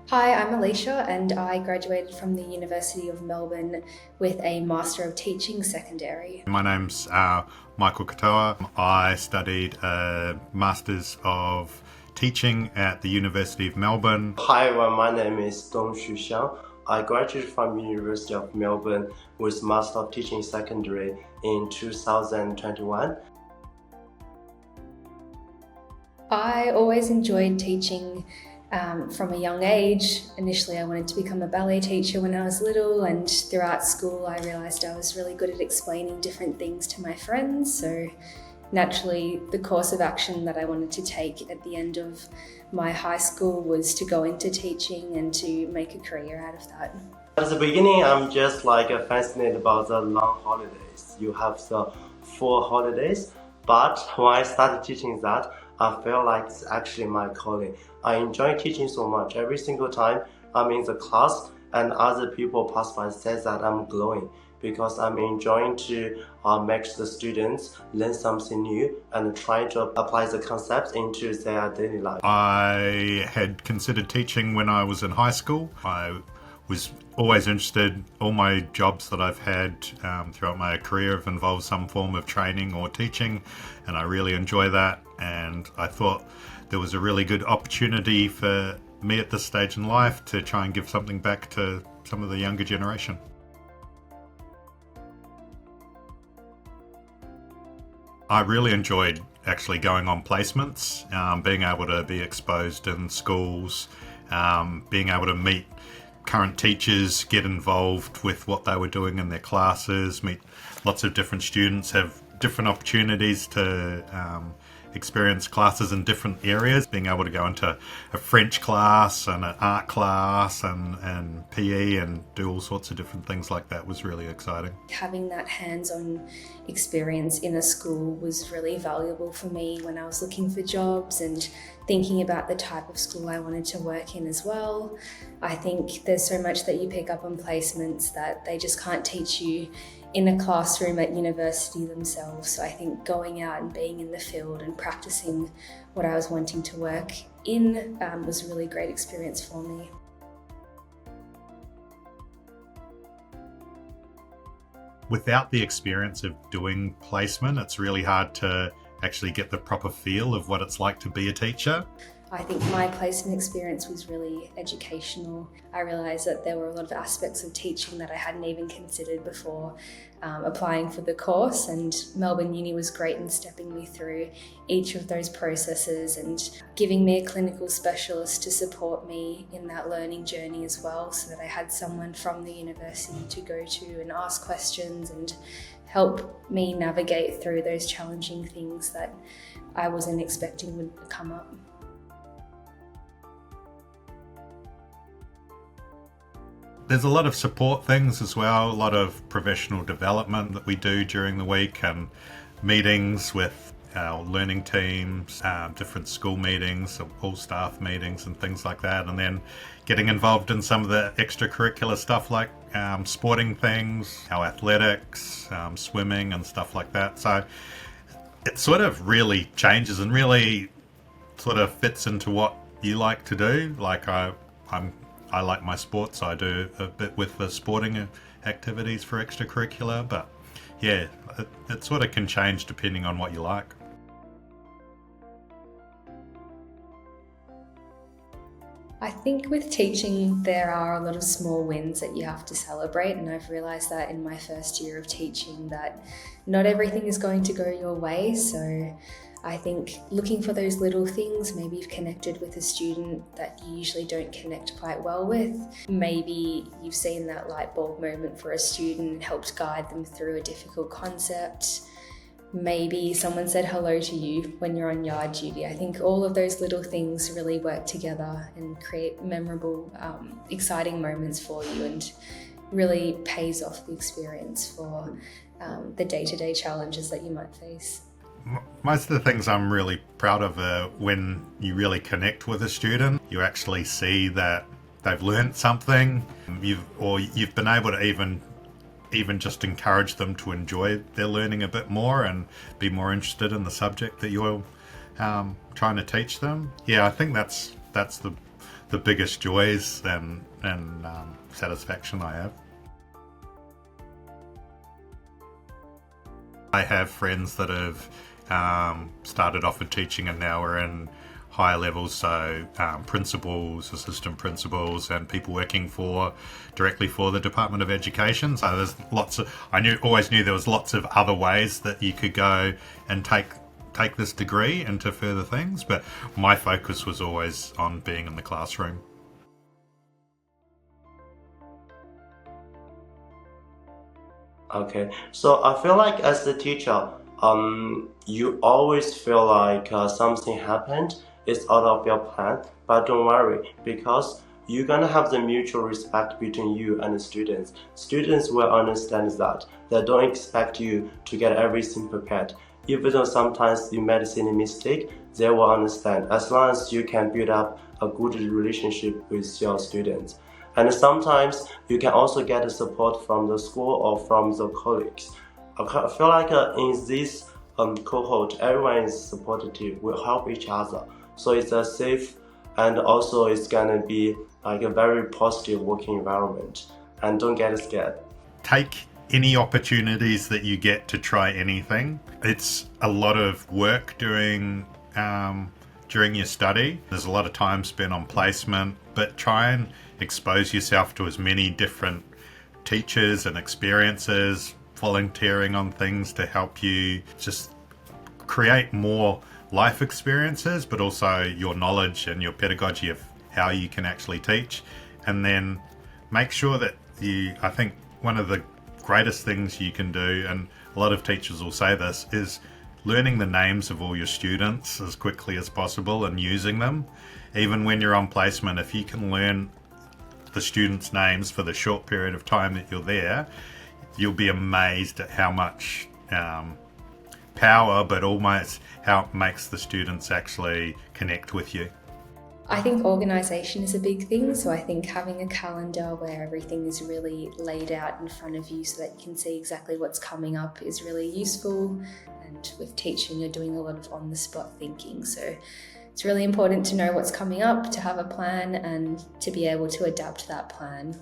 Hi, I'm Alicia and I graduated from the University of Melbourne with a Master of Teaching Secondary. My name's Michael Katoa. I studied a Masters of Teaching at the University of Melbourne. Hi everyone, my name is Dong Xiang. I graduated from University of Melbourne with Master of Teaching Secondary in 2021. I always enjoyed teaching from a young age. Initially, I wanted to become a ballet teacher when I was little, and throughout school, I realised I was really good at explaining different things to my friends. So, naturally, the course of action that I wanted to take at the end of my high school was to go into teaching and to make a career out of that. At the beginning, I'm just fascinated about the long holidays. You have the 4 holidays, but when I started teaching that, I felt like it's actually my calling. I enjoy teaching so much. Every single time I'm in the class and other people pass by say that I'm glowing because I'm enjoying to make the students learn something new and try to apply the concepts into their daily life. I had considered teaching when I was in high school. I was always interested. All my jobs that I've had throughout my career have involved some form of training or teaching, and I really enjoy that. And I thought there was a really good opportunity for me at this stage in life to try and give something back to some of the younger generation. I really enjoyed actually going on placements, being able to be exposed in schools, being able to meet current teachers, get involved with what they were doing in their classes, meet lots of different students, have different opportunities to experience classes in different areas, being able to go into a French class and an art class and PE and do all sorts of different things like that was really exciting. Having that hands-on experience in a school was really valuable for me when I was looking for jobs and thinking about the type of school I wanted to work in as well. I think there's so much that you pick up on placements that they just can't teach you in a classroom at university themselves. So I think going out and being in the field and practicing what I was wanting to work in was a really great experience for me. Without the experience of doing placement, it's really hard to actually get the proper feel of what it's like to be a teacher. I think my placement experience was really educational. I realised that there were a lot of aspects of teaching that I hadn't even considered before applying for the course, and Melbourne Uni was great in stepping me through each of those processes and giving me a clinical specialist to support me in that learning journey as well, so that I had someone from the university to go to and ask questions and help me navigate through those challenging things that I wasn't expecting would come up. There's a lot of support things as well, a lot of professional development that we do during the week and meetings with our learning teams, different school meetings, all staff meetings and things like that, and then getting involved in some of the extracurricular stuff like sporting things, our athletics, swimming and stuff like that. So it sort of really changes and really sort of fits into what you like to do. Like I like my sports, so I do a bit with the sporting activities for extracurricular, but yeah, it sort of can change depending on what you like. I think with teaching, there are a lot of small wins that you have to celebrate, and I've realised that in my first year of teaching that not everything is going to go your way. So I think looking for those little things, maybe you've connected with a student that you usually don't connect quite well with. Maybe you've seen that light bulb moment for a student and helped guide them through a difficult concept. Maybe someone said hello to you when you're on yard duty. I think all of those little things really work together and create memorable, exciting moments for you, and really pays off the experience for the day-to-day challenges that you might face. Most of the things I'm really proud of are when you really connect with a student. You actually see that they've learned something, you've been able to even just encourage them to enjoy their learning a bit more and be more interested in the subject that you're trying to teach them. Yeah, I think that's the the biggest joys and satisfaction I have. I have friends that have started off with teaching and now are in higher levels, so principals, assistant principals, and people working directly for the Department of Education. So there's lots of, always knew there was lots of other ways that you could go and take this degree into further things, but my focus was always on being in the classroom. Okay, so I feel like as a teacher, you always feel like something happened, it's out of your plan, but don't worry, because you're gonna have the mutual respect between you and the students. Students will understand that. They don't expect you to get everything prepared. Even though sometimes you made a silly mistake, they will understand as long as you can build up a good relationship with your students. And sometimes you can also get the support from the school or from the colleagues. I feel like in this cohort, everyone is supportive, will help each other. So it's a safe, and also it's gonna be like a very positive working environment. And don't get scared. Take any opportunities that you get to try anything. It's a lot of work during your study. There's a lot of time spent on placement, but try and expose yourself to as many different teachers and experiences, volunteering on things to help you just create more life experiences, but also your knowledge and your pedagogy of how you can actually teach. And then make sure that I think one of the greatest things you can do, and a lot of teachers will say this, is learning the names of all your students as quickly as possible and using them. Even when you're on placement, if you can learn the students' names for the short period of time that you're there, you'll be amazed at how much power, but almost how it makes the students actually connect with you. I think organisation is a big thing, so I think having a calendar where everything is really laid out in front of you so that you can see exactly what's coming up is really useful. And with teaching, you're doing a lot of on-the-spot thinking, so it's really important to know what's coming up, to have a plan and to be able to adapt that plan.